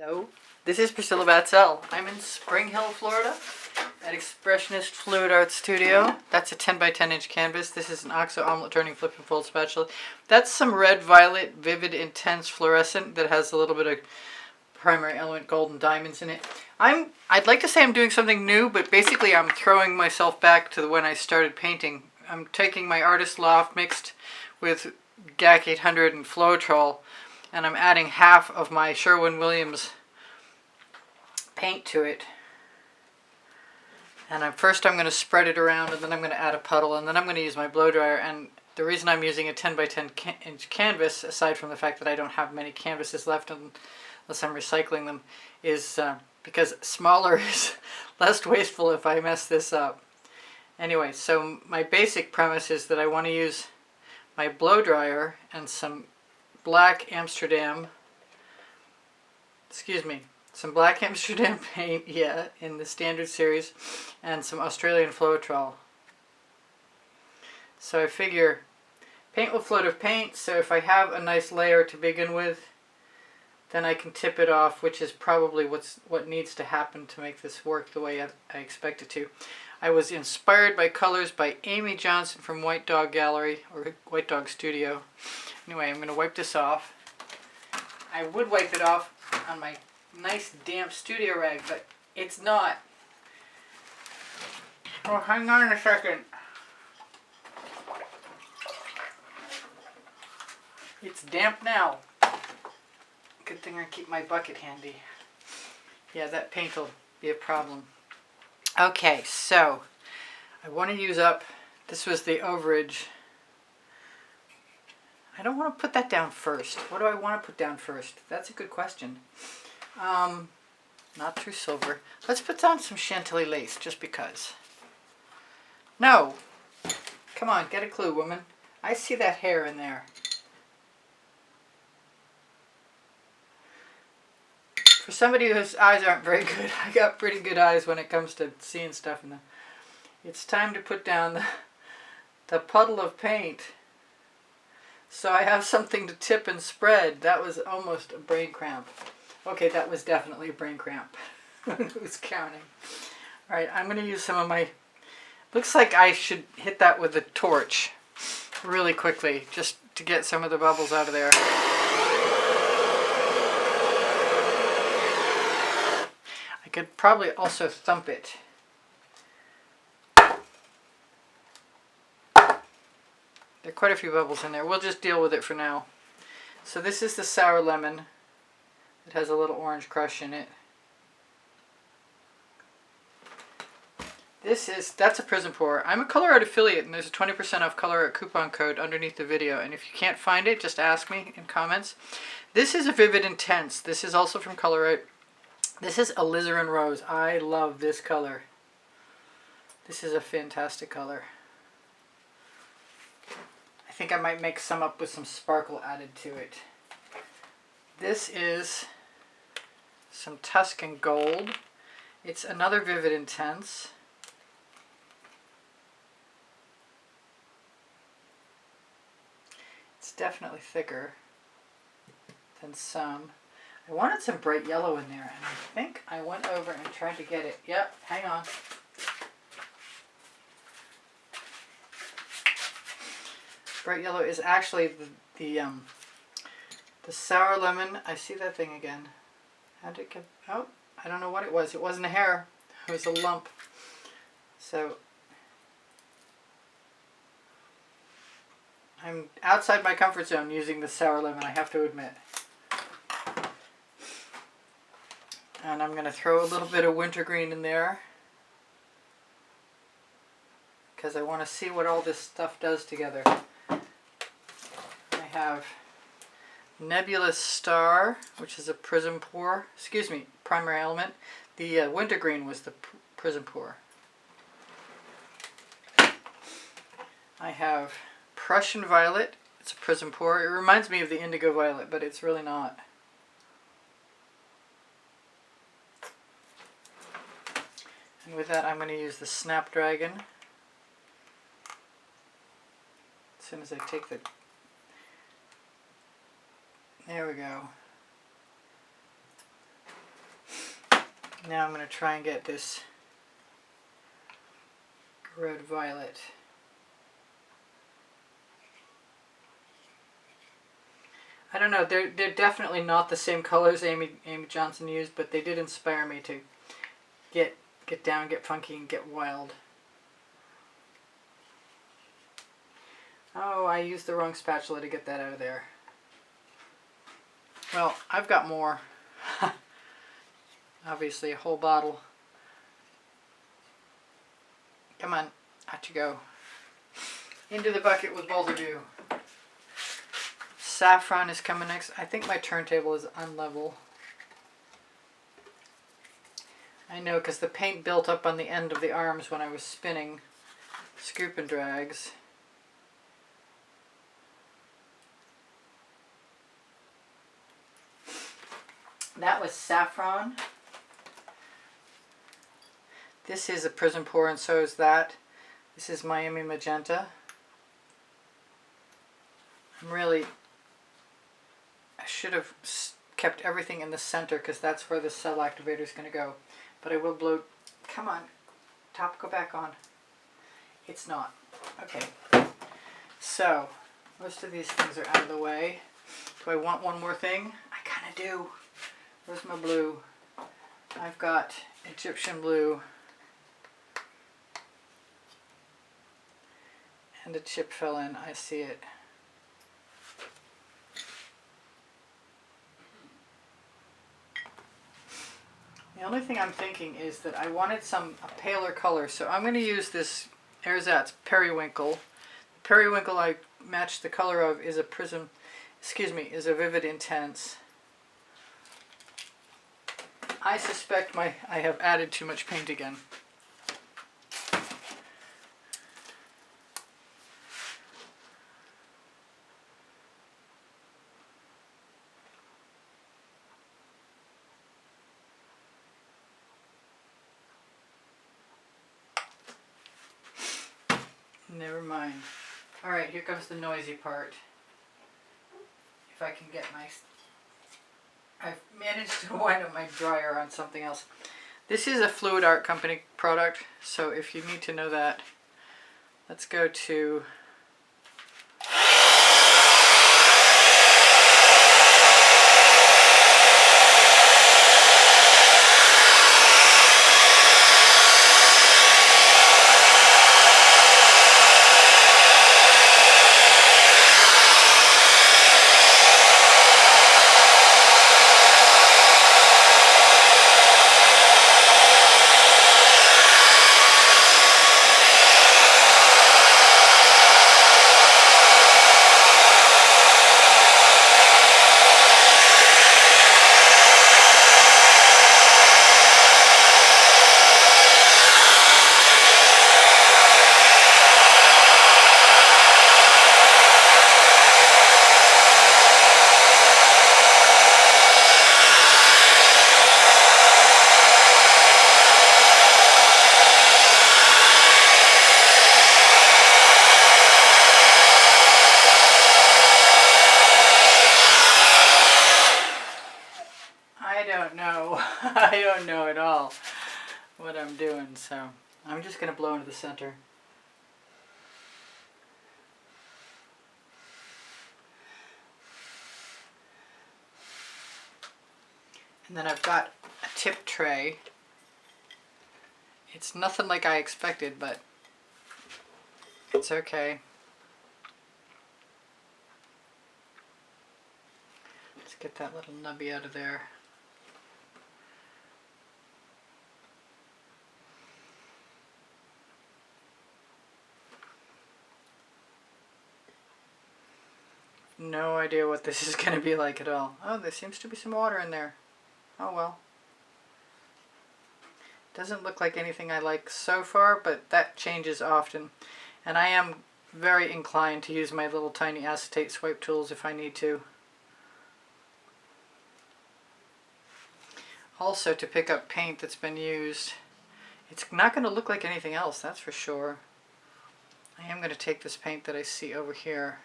Hello, this is Priscilla Batzell. I'm in Spring Hill, Florida at Expressionist Fluid Art Studio. That's a 10 by 10 inch canvas. This is an OXO omelet turning flip and fold spatula. That's some red, violet, vivid, intense fluorescent that has a little bit of primary element gold and diamonds in it. I'd like to say I'm doing something new, but basically I'm throwing myself back to when I started painting. I'm taking my Artist Loft mixed with GAC 800 and Floetrol, and I'm adding half of my Sherwin-Williams paint to it. And first I'm going to spread it around, and then I'm going to add a puddle, and then I'm going to use my blow dryer. And the reason I'm using a 10 by 10 inch canvas, aside from the fact that I don't have many canvases left unless I'm recycling them, is because smaller is less wasteful if I mess this up. Anyway, so my basic premise is that I want to use my blow dryer and some black Amsterdam paint, yeah, in the standard series, and some Australian Floetrol. So I figure paint will float of paint, so if I have a nice layer to begin with, then I can tip it off, which is probably what needs to happen to make this work the way I expect it to. I was inspired by colors by Amy Johnson from White Dog Gallery, or White Dog Studio. Anyway, I'm going to wipe this off. I would wipe it off on my nice damp studio rag, but it's not. Oh, hang on a second. It's damp now. Good thing I keep my bucket handy. Yeah, that paint will be a problem. Okay, so I want to use up, this was the overage. I don't want to put that down first. What do I want to put down first? That's a good question. Not through silver. Let's put down some Chantilly lace, just because. No! Come on, get a clue, woman. I see that hair in there. For somebody whose eyes aren't very good, I got pretty good eyes when it comes to seeing stuff. It's time to put down the puddle of paint. So I have something to tip and spread. That was almost a brain cramp. Okay, that was definitely a brain cramp. Who's counting? Alright, I'm going to use some of my... Looks like I should hit that with a torch really quickly, just to get some of the bubbles out of there. I could probably also thump it. There are quite a few bubbles in there. We'll just deal with it for now. So this is the sour lemon. It has a little orange crush in it. That's a Prizm pour. I'm a Colourarte affiliate, and there's a 20% off Colourarte coupon code underneath the video. And if you can't find it, just ask me in comments. This is a Vivid Intense. This is also from Colourarte. This is Alizarine Rose. I love this color. This is a fantastic color. I think I might make some up with some sparkle added to it. This is some Tuscan Gold. It's another Vivid Intense. It's definitely thicker than some. I wanted some bright yellow in there, and I think I went over and tried to get it. Yep, hang on. Bright yellow is actually the sour lemon. I see that thing again. How did it get? Oh, I don't know what it was. It wasn't a hair. It was a lump. So I'm outside my comfort zone using the sour lemon, I have to admit. And I'm going to throw a little bit of wintergreen in there, because I want to see what all this stuff does together. I have Nebulous Star, which is a Prizm pour. Excuse me, primary element. The wintergreen was the Prizm pour. I have Prussian Violet. It's a Prizm pour. It reminds me of the indigo violet, but it's really not. And with that, I'm going to use the Snapdragon. As soon as I take the... There we go. Now I'm going to try and get this red-violet. I don't know, they're definitely not the same colors Amy Johnson used, but they did inspire me to get down, get funky, and get wild. Oh, I used the wrong spatula to get that out of there. Well, I've got more. Obviously a whole bottle. Come on, out you go. Into the bucket with both of you. Saffron is coming next. I think my turntable is unlevel. I know, because the paint built up on the end of the arms when I was spinning scoop and drags. That was saffron. This is a Prizm pour, and so is that. This is Miami Magenta. I should have kept everything in the center because that's where the cell activator is going to go. But I will blow. Come on, top, go back on. It's not. Okay. So most of these things are out of the way. Do I want one more thing? I kind of do. Where's my blue? I've got Egyptian blue and a chip fell in. I see it. The only thing I'm thinking is that I wanted a paler color, so I'm going to use this Ersatz Periwinkle. The Periwinkle I matched the color of is a Prizm, is a Vivid Intense. I suspect I have added too much paint again. Never mind. Alright, here comes the noisy part. If I can get my... I've managed to wind up my dryer on something else. This is a Fluorescents company product, so if you need to know that, let's go to... I don't know at all what I'm doing, so I'm just going to blow into the center. And then I've got a tip tray. It's nothing like I expected, but it's okay. Let's get that little nubby out of there. No idea what this is going to be like at all. Oh, there seems to be some water in there. Oh well. Doesn't look like anything I like so far, but that changes often. And I am very inclined to use my little tiny acetate swipe tools if I need to. Also to pick up paint that's been used. It's not going to look like anything else, that's for sure. I am going to take this paint that I see over here.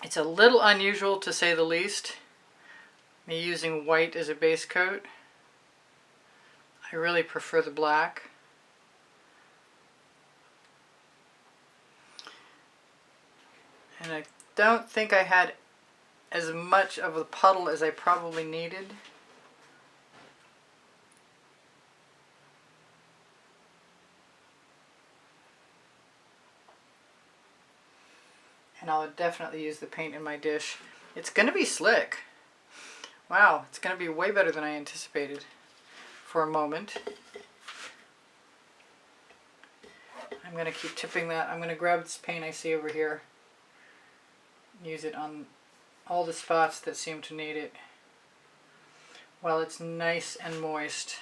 It's a little unusual to say the least. me using white as a base coat. I really prefer the black. And I don't think I had as much of a puddle as I probably needed. And I'll definitely use the paint in my dish. It's going to be slick. Wow, it's going to be way better than I anticipated for a moment. I'm going to keep tipping that. I'm going to grab this paint I see over here. Use it on all the spots that seem to need it while it's nice and moist.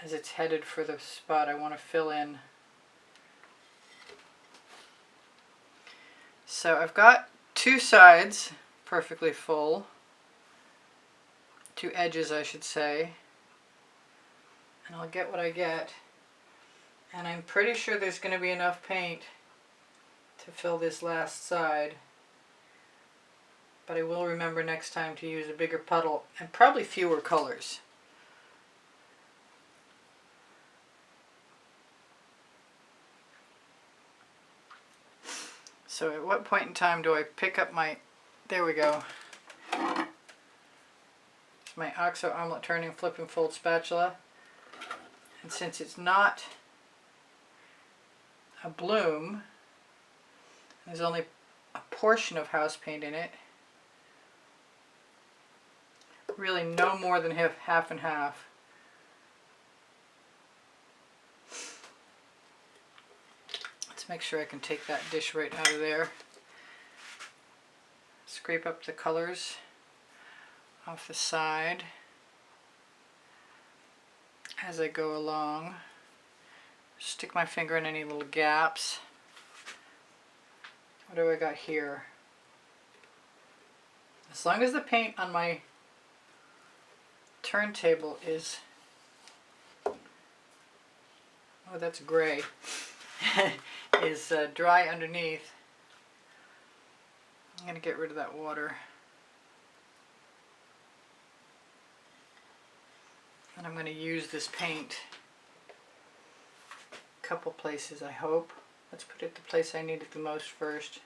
As it's headed for the spot I want to fill in. So I've got two sides perfectly full, two edges I should say, and I'll get what I get. And I'm pretty sure there's going to be enough paint to fill this last side, but I will remember next time to use a bigger puddle and probably fewer colors. So at what point in time do I pick up my, there we go, it's my OXO omelet turning flip and fold spatula, and since it's not a bloom, there's only a portion of house paint in it, really no more than half and half. Make sure I can take that dish right out of there. Scrape up the colors off the side as I go along. Stick my finger in any little gaps. What do I got here? As long as the paint on my turntable is, oh, that's gray. Is dry underneath. I'm going to get rid of that water. And I'm going to use this paint a couple places, I hope. Let's put it the place I need it the most first.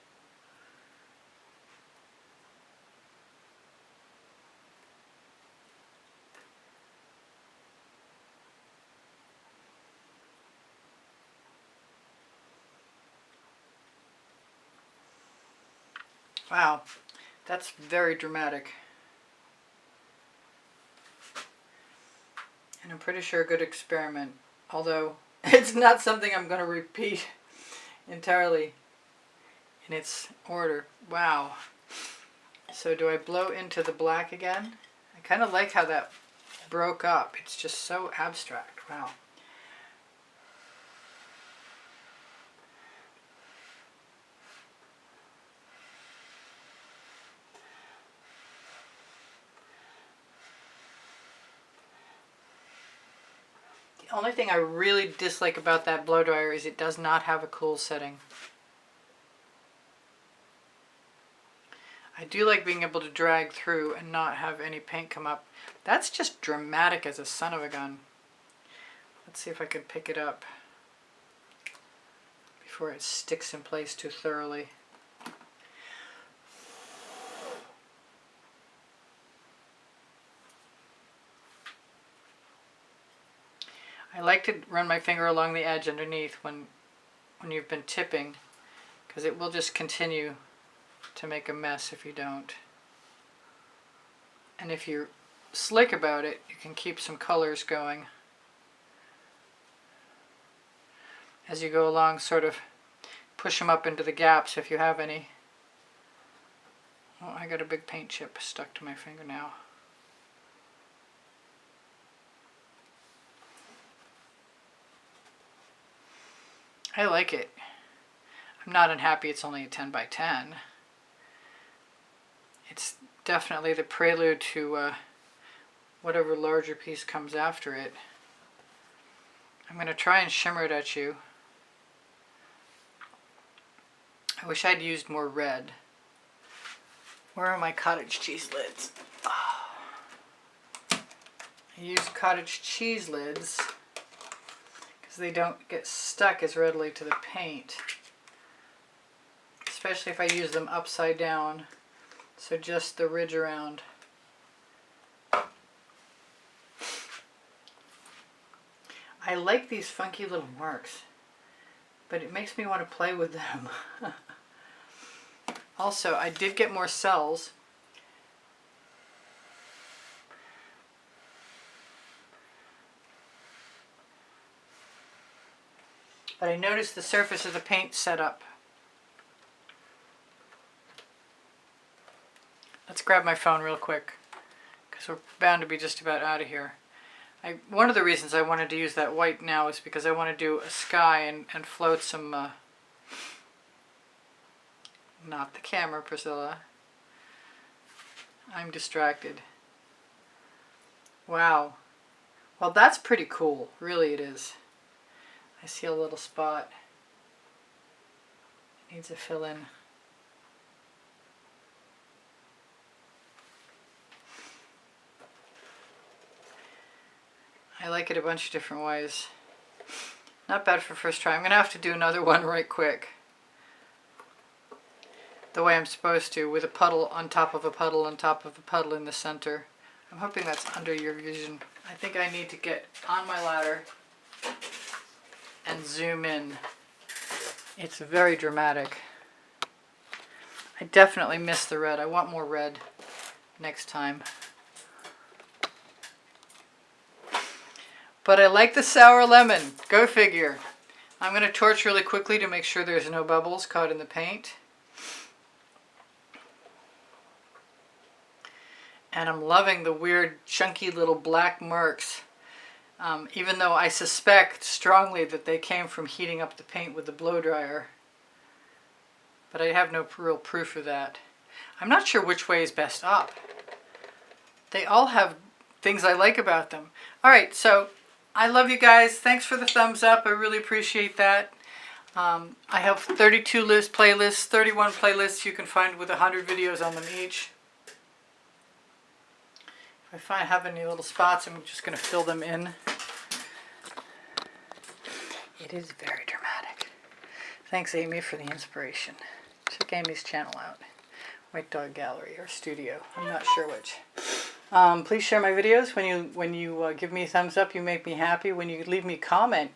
Wow, that's very dramatic. And I'm pretty sure a good experiment, although it's not something I'm going to repeat entirely in its order. Wow. So do I blow into the black again? I kind of like how that broke up. It's just so abstract. Wow. The only thing I really dislike about that blow dryer is it does not have a cool setting. I do like being able to drag through and not have any paint come up. That's just dramatic as a son of a gun. Let's see if I can pick it up before it sticks in place too thoroughly. I like to run my finger along the edge underneath when you've been tipping, because it will just continue to make a mess if you don't. And if you're slick about it, you can keep some colors going as you go along, sort of push them up into the gaps if you have any. Oh, I got a big paint chip stuck to my finger now. I like it. I'm not unhappy it's only a 10 by 10. It's definitely the prelude to whatever larger piece comes after it. I'm going to try and shimmer it at you. I wish I'd used more red. Where are my cottage cheese lids? Oh. I use cottage cheese lids because they don't get stuck as readily to the paint. Especially if I use them upside down. So just the ridge around. I like these funky little marks, but it makes me want to play with them. Also, I did get more cells. But I noticed the surface of the paint set up. Let's grab my phone real quick, because we're bound to be just about out of here. One of the reasons I wanted to use that white now is because I want to do a sky and float some... not the camera, Priscilla. I'm distracted. Wow. Well, that's pretty cool. Really it is. I see a little spot. It needs a fill in. I like it a bunch of different ways. Not bad for first try. I'm going to have to do another one right quick. The way I'm supposed to, with a puddle on top of a puddle on top of a puddle in the center. I'm hoping that's under your vision. I think I need to get on my ladder and zoom in. It's very dramatic. I definitely missed the red. I want more red next time. But I like the sour lemon. Go figure. I'm going to torch really quickly to make sure there's no bubbles caught in the paint. And I'm loving the weird chunky little black marks. Even though I suspect strongly that they came from heating up the paint with the blow dryer. But I have no real proof of that. I'm not sure which way is best up. They all have things I like about them. Alright, so I love you guys. Thanks for the thumbs up. I really appreciate that. I have 32 playlists, 31 playlists you can find with 100 videos on them each. If I have any little spots, I'm just going to fill them in. It is very dramatic. Thanks, Amy, for the inspiration. Check Amy's channel out. White Dog Gallery or Studio. I'm not sure which. Please share my videos. When you give me a thumbs up, you make me happy. When you leave me a comment,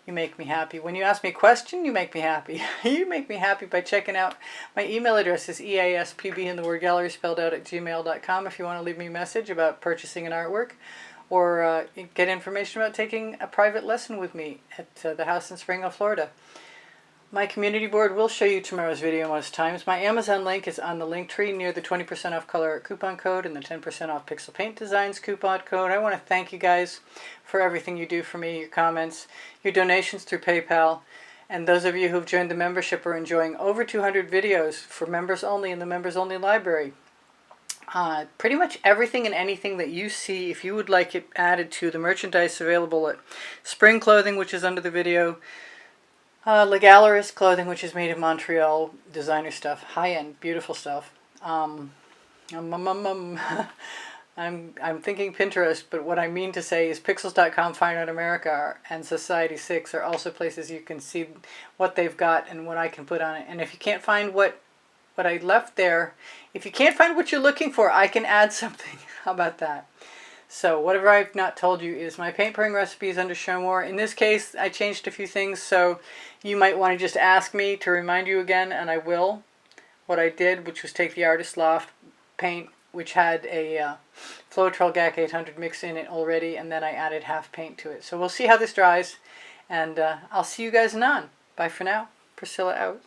you make me happy. When you ask me a question, you make me happy. You make me happy by checking out my email address is easpb in the word gallery spelled out at gmail.com if you want to leave me a message about purchasing an artwork or get information about taking a private lesson with me at the house in Spring Hill, Florida. My community board will show you tomorrow's video most times. My Amazon link is on the link tree near the 20% off Colourarte coupon code and the 10% off Pixel Paint Designs coupon code. I want to thank you guys for everything you do for me, your comments, your donations through PayPal, and those of you who've joined the membership are enjoying over 200 videos for members only in the members only library. Pretty much everything and anything that you see, if you would like it added to the merchandise available at Spring Clothing, which is under the video, Legalerist clothing, which is made in Montreal, designer stuff, high-end, beautiful stuff. I'm thinking Pinterest, but what I mean to say is Pixels.com, Fine Art America, and Society 6 are also places you can see what they've got and what I can put on it. And if you can't find what I left there, if you can't find what you're looking for, I can add something. How about that? So whatever I've not told you is my paint pouring recipe is under Show More. In this case, I changed a few things, so you might want to just ask me to remind you again, and I will. What I did, which was take the Artist Loft paint, which had a Floetrol GAC 800 mix in it already, and then I added half paint to it. So we'll see how this dries, and I'll see you guys anon. Bye for now. Priscilla out.